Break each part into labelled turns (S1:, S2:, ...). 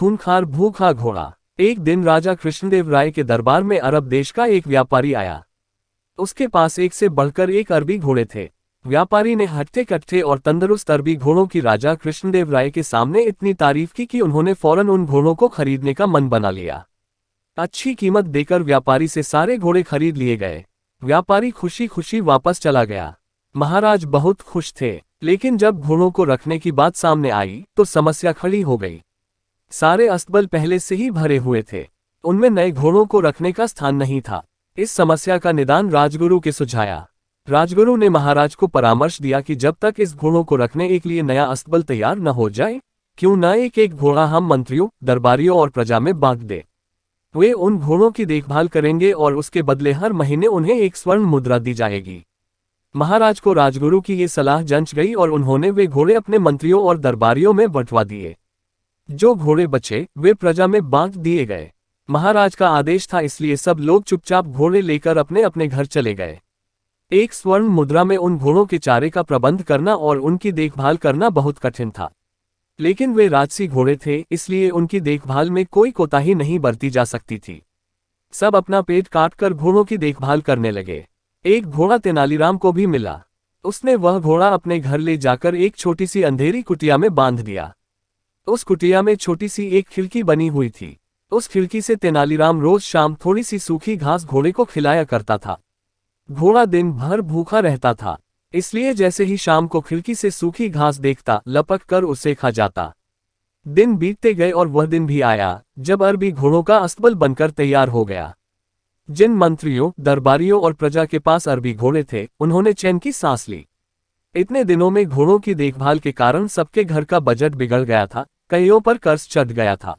S1: खूंखार भूखा घोड़ा। एक दिन राजा कृष्णदेव राय के दरबार में अरब देश का एक व्यापारी आया। उसके पास एक से बढ़कर एक अरबी घोड़े थे। व्यापारी ने हट्टे कट्टे और तंदुरुस्त अरबी घोड़ों की राजा कृष्णदेव राय के सामने इतनी तारीफ की कि उन्होंने फौरन उन घोड़ों को खरीदने का मन बना लिया। अच्छी कीमत देकर व्यापारी से सारे घोड़े खरीद लिए गए। व्यापारी खुशी खुशी वापस चला गया। महाराज बहुत खुश थे, लेकिन जब घोड़ों को रखने की बात सामने आई तो समस्या खड़ी हो गई। सारे अस्तबल पहले से ही भरे हुए थे, उनमें नए घोड़ों को रखने का स्थान नहीं था। इस समस्या का निदान राजगुरु के सुझाया। राजगुरु ने महाराज को परामर्श दिया कि जब तक इस घोड़ों को रखने के लिए नया अस्तबल तैयार न हो जाए, क्यों न एक एक घोड़ा हम मंत्रियों, दरबारियों और प्रजा में बांट दे। वे उन घोड़ों की देखभाल करेंगे और उसके बदले हर महीने उन्हें एक स्वर्ण मुद्रा दी जाएगी। महाराज को राजगुरु की ये सलाह जंच गई और उन्होंने वे घोड़े अपने मंत्रियों और दरबारियों में बंटवा दिए। जो घोड़े बचे वे प्रजा में बांट दिए गए। महाराज का आदेश था, इसलिए सब लोग चुपचाप घोड़े लेकर अपने अपने घर चले गए। एक स्वर्ण मुद्रा में उन घोड़ों के चारे का प्रबंध करना और उनकी देखभाल करना बहुत कठिन था, लेकिन वे राजसी घोड़े थे, इसलिए उनकी देखभाल में कोई कोताही नहीं बरती जा सकती थी। सब अपना पेट काटकर घोड़ों की देखभाल करने लगे। एक घोड़ा तेनालीराम को भी मिला। उसने वह घोड़ा अपने घर ले जाकर एक छोटी सी अंधेरी कुटिया में बांध दिया। उस कुटिया में छोटी सी एक खिड़की बनी हुई थी। उस खिड़की से तेनालीराम रोज शाम थोड़ी सी सूखी घास घोड़े को खिलाया करता था। घोड़ा दिन भर भूखा रहता था, इसलिए जैसे ही शाम को खिड़की से सूखी घास देखता, लपक कर उसे खा जाता। दिन बीतते गए और वह दिन भी आया जब अरबी घोड़ों का अस्तबल बनकर तैयार हो गया। जिन मंत्रियों, दरबारियों और प्रजा के पास अरबी घोड़े थे, उन्होंने चैन की सांस ली। इतने दिनों में घोड़ों की देखभाल के कारण सबके घर का बजट बिगड़ गया था, कईयों पर कर्ज चढ़ गया था।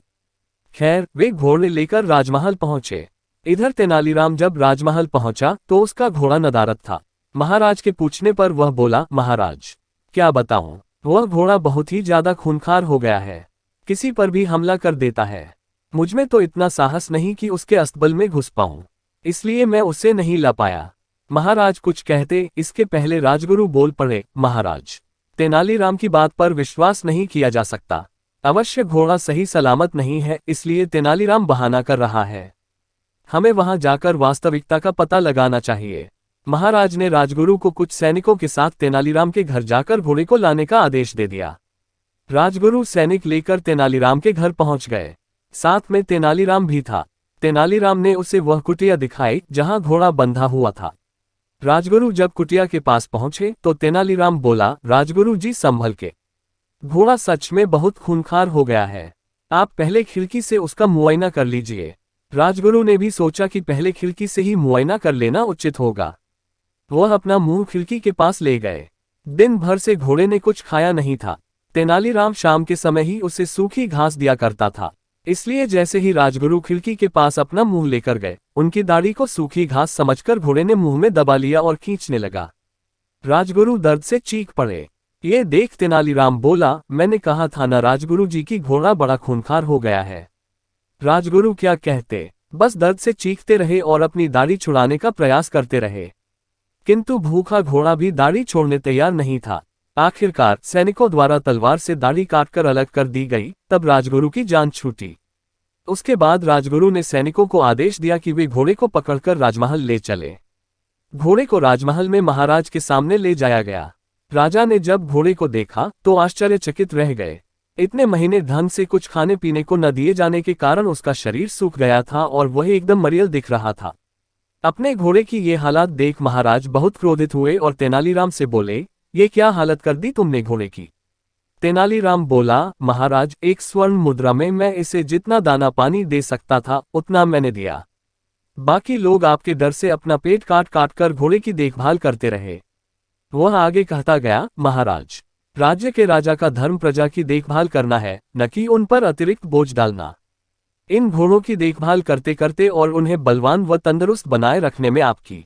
S1: खैर, वे घोड़े लेकर राजमहल पहुंचे। इधर तेनालीराम जब राजमहल पहुंचा तो उसका घोड़ा नदारद था। महाराज के पूछने पर वह बोला, महाराज क्या बताऊं, वह घोड़ा बहुत ही ज्यादा खूंखार हो गया है, किसी पर भी हमला कर देता है। मुझमें तो इतना साहस नहीं कि उसके अस्तबल में घुस पाऊं, इसलिए मैं उसे नहीं ला पाया। महाराज कुछ कहते इसके पहले राजगुरु बोल पड़े, महाराज तेनालीराम की बात पर विश्वास नहीं किया जा सकता। अवश्य घोड़ा सही सलामत नहीं है, इसलिए तेनालीराम बहाना कर रहा है। हमें वहां जाकर वास्तविकता का पता लगाना चाहिए। महाराज ने राजगुरु को कुछ सैनिकों के साथ तेनालीराम के घर जाकर घोड़े को लाने का आदेश दे दिया। राजगुरु सैनिक लेकर तेनालीराम के घर पहुंच गए। साथ में तेनालीराम भी था। तेनालीराम ने उसे वह कुटिया दिखाई जहां घोड़ा बंधा हुआ था। राजगुरु जब कुटिया के पास पहुंचे तो तेनालीराम बोला, राजगुरु जी संभल के, घोड़ा सच में बहुत खूंखार हो गया है। आप पहले खिड़की से उसका मुआयना कर लीजिए। राजगुरु ने भी सोचा कि पहले खिड़की से ही मुआयना कर लेना उचित होगा। वह अपना मुंह खिड़की के पास ले गए। दिन भर से घोड़े ने कुछ खाया नहीं था। तेनालीराम शाम के समय ही उसे सूखी घास दिया करता था, इसलिए जैसे ही राजगुरु खिड़की के पास अपना मुंह लेकर गए, उनकी दाढ़ी को सूखी घास समझकर घोड़े ने मुंह में दबा लिया और खींचने लगा। राजगुरु दर्द से चीख पड़े। ये देख तेनालीराम बोला, मैंने कहा था ना राजगुरु जी की घोड़ा बड़ा खूंखार हो गया है। राजगुरु क्या कहते, बस दर्द से चीखते रहे और अपनी दाढ़ी छुड़ाने का प्रयास करते रहे, किंतु भूखा घोड़ा भी दाढ़ी छोड़ने तैयार नहीं था। आखिरकार सैनिकों द्वारा तलवार से दाढ़ी काटकर अलग कर दी गई, तब राजगुरु की जान छूटी। उसके बाद राजगुरु ने सैनिकों को आदेश दिया कि वे घोड़े को पकड़कर राजमहल ले चले। घोड़े को राजमहल में महाराज के सामने ले जाया गया। राजा ने जब घोड़े को देखा तो आश्चर्यचकित रह गए। इतने महीने ढंग से कुछ खाने पीने को न दिए जाने के कारण उसका शरीर सूख गया था और वह एकदम मरियल दिख रहा था। अपने घोड़े की ये हालत देख महाराज बहुत क्रोधित हुए और तेनालीराम से बोले, ये क्या हालत कर दी तुमने घोड़े की। तेनालीराम बोला, महाराज एक स्वर्ण मुद्रा में मैं इसे जितना दाना पानी दे सकता था उतना मैंने दिया। बाकी लोग आपके डर से अपना पेट काट काट कर घोड़े की देखभाल करते रहे। वह आगे कहता गया, महाराज राज्य के राजा का धर्म प्रजा की देखभाल करना है, न कि उन पर अतिरिक्त बोझ डालना। इन घोड़ों की देखभाल करते करते और उन्हें बलवान व तंदुरुस्त बनाए रखने में आपकी